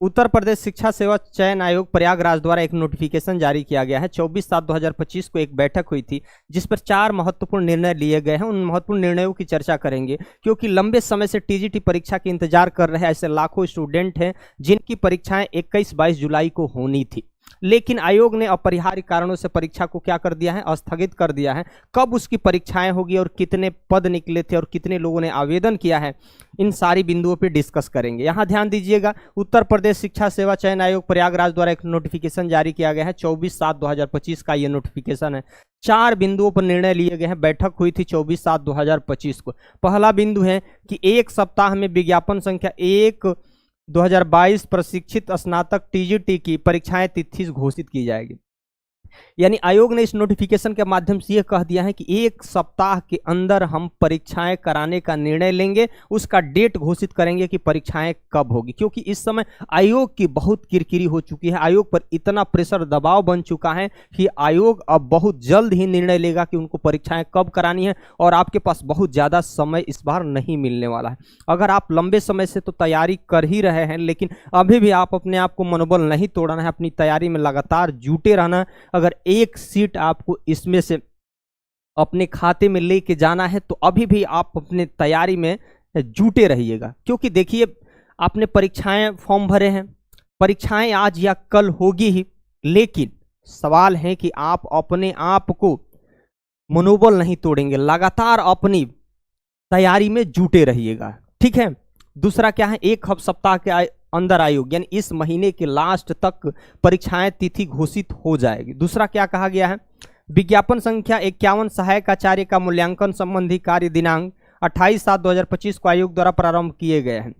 उत्तर प्रदेश शिक्षा सेवा चयन आयोग प्रयागराज द्वारा एक नोटिफिकेशन जारी किया गया है। 24/7/2025 को एक बैठक हुई थी जिस पर 4 महत्वपूर्ण निर्णय लिए गए हैं। उन महत्वपूर्ण निर्णयों की चर्चा करेंगे क्योंकि लंबे समय से टीजीटी परीक्षा के इंतजार कर रहे ऐसे लाखों स्टूडेंट हैं जिनकी परीक्षाएं 21-22 जुलाई को होनी थी, लेकिन आयोग ने अपरिहार्य कारणों से परीक्षा को क्या कर दिया है, स्थगित कर दिया है। कब उसकी परीक्षाएं होगी और कितने पद निकले थे और कितने लोगों ने आवेदन किया है, इन सारी बिंदुओं पर डिस्कस करेंगे। यहां ध्यान दीजिएगा, उत्तर प्रदेश शिक्षा सेवा चयन आयोग प्रयागराज द्वारा एक नोटिफिकेशन जारी किया गया है। 24/7/2025 का यह नोटिफिकेशन है। 4 बिंदुओं पर निर्णय लिए गए हैं। बैठक हुई थी 24/7/2025 को। पहला बिंदु है कि एक सप्ताह में विज्ञापन संख्या 1/2022 प्रशिक्षित स्नातक टीजीटी की परीक्षाएं तिथि घोषित की जाएगी। यानी आयोग ने इस नोटिफिकेशन के माध्यम से यह कह दिया है कि एक सप्ताह के अंदर हम परीक्षाएं कराने का निर्णय लेंगे, उसका डेट घोषित करेंगे कि परीक्षाएं कब होगी। क्योंकि इस समय आयोग की बहुत किरकिरी हो चुकी है, आयोग पर इतना प्रेशर दबाव बन चुका है कि आयोग अब बहुत जल्द ही निर्णय लेगा कि उनको परीक्षाएं कब करानी है और आपके पास बहुत ज़्यादा समय इस बार नहीं मिलने वाला है। अगर आप लंबे समय से तो तैयारी कर ही रहे हैं, लेकिन अभी भी आप अपने आप को मनोबल नहीं तोड़ना है, अपनी तैयारी में लगातार जुटे रहना है। अगर एक सीट आपको इसमें से अपने खाते में लेके जाना है तो अभी भी आप अपने तैयारी में जुटे रहिएगा। क्योंकि देखिए, आपने परीक्षाएं फॉर्म भरे हैं, परीक्षाएं आज या कल होगी ही, लेकिन सवाल है कि आप अपने आप को मनोबल नहीं तोड़ेंगे, लगातार अपनी तैयारी में जुटे रहिएगा। ठीक है। दूसरा क्या है, एक सप्ताह के अंदर आयोग यानी इस महीने के लास्ट तक परीक्षाएं तिथि घोषित हो जाएगी। दूसरा क्या कहा गया है, विज्ञापन संख्या 51 सहायक आचार्य का मूल्यांकन संबंधी कार्य दिनांक 28/7/2025 को आयोग द्वारा प्रारंभ किए गए हैं।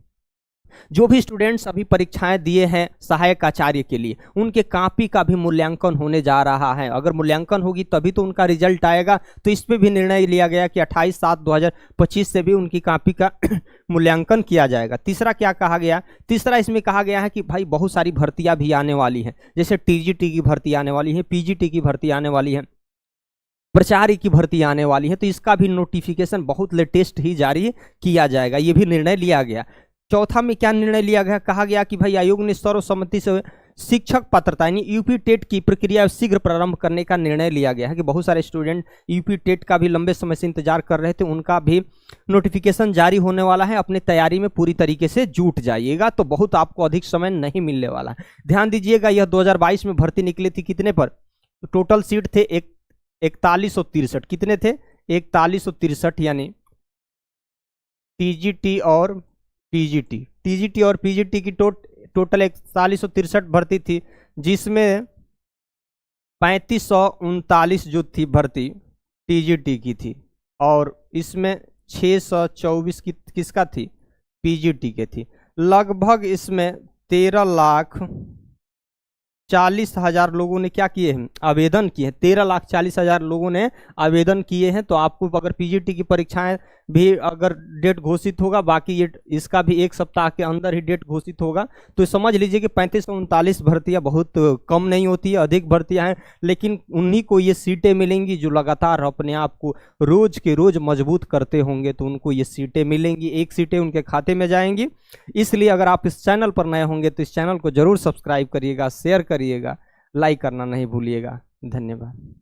जो भी स्टूडेंट्स अभी परीक्षाएं दिए हैं सहायक आचार्य के लिए, उनके कॉपी का भी मूल्यांकन होने जा रहा है। अगर मूल्यांकन होगी तभी तो उनका रिजल्ट आएगा, तो इस पे भी निर्णय लिया गया कि 28/7/2025 से भी उनकी कॉपी का मूल्यांकन किया जाएगा। तीसरा क्या कहा गया, तीसरा इसमें कहा गया है कि भाई बहुत सारी भर्तियां भी आने वाली हैं, जैसे टीजीटी की भर्ती आने वाली है, पीजीटी की भर्ती आने वाली है, प्राचार्य की भर्ती आने वाली है, तो इसका भी नोटिफिकेशन बहुत लेटेस्ट ही जारी किया जाएगा। ये भी निर्णय लिया गया। चौथा में क्या निर्णय लिया गया, कहा गया कि भाई आयोग ने सर्वसम्मति से शिक्षक पात्रता यानी यूपी टेट की प्रक्रिया शीघ्र प्रारंभ करने का निर्णय लिया गया है कि बहुत सारे स्टूडेंट यूपी टेट का भी लंबे समय से इंतजार कर रहे थे, उनका भी नोटिफिकेशन जारी होने वाला है। अपने तैयारी में पूरी तरीके से जुट जाइएगा, तो बहुत आपको अधिक समय नहीं मिलने वाला है। ध्यान दीजिएगा, यह 2022 में भर्ती निकली थी कितने पर, टोटल सीट थे 4163। कितने थे, 4163, यानी टीजीटी और पीजीटी की टोटल 4163 भर्ती थी, जिसमें 3539 जो थी भर्ती टीजीटी की थी और इसमें 624 की किसका थी, पीजीटी के थी। लगभग इसमें 13,40,000 लोगों ने क्या किए हैं, आवेदन किए हैं। 13,40,000 लोगों ने आवेदन किए हैं। तो आपको अगर पीजीटी की परीक्षाएं भी अगर डेट घोषित होगा, बाकी ये इसका भी एक सप्ताह के अंदर ही डेट घोषित होगा, तो समझ लीजिए कि 3539 भर्तियां बहुत कम नहीं होती है, अधिक भर्तियां हैं, लेकिन उन्हीं को ये सीटें मिलेंगी जो लगातार अपने आप को रोज के रोज मजबूत करते होंगे, तो उनको ये सीटें मिलेंगी, एक सीटें उनके खाते में जाएंगी। इसलिए अगर आप इस चैनल पर नए होंगे तो इस चैनल को जरूर सब्सक्राइब करिएगा, शेयर करिएगा, लाइक करना नहीं भूलिएगा। धन्यवाद।